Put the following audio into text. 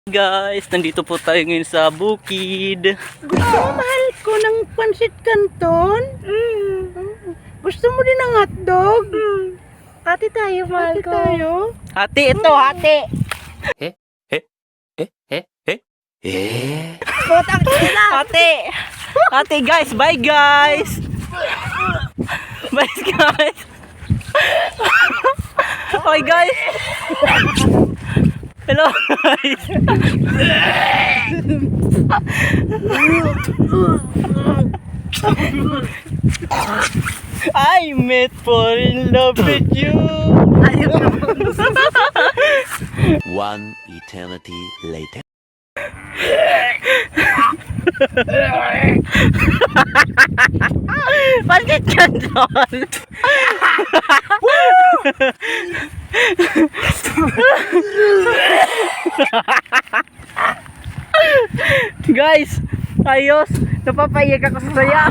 Guys, nandito po tayo ngayon sa bukid. Gusto mo mahal ko ng pansit canton? Gusto mo din ng hotdog? Ate tayo, mahal ko. Tayo? Hati ito, hati. Putang ina! Hati. Hati guys, bye guys. Bye guys. Okay guys. Hello guys. I met fall in love with you. One eternity later. Pansit canton. Guys, ayos. Napapaiyak ako sa saya.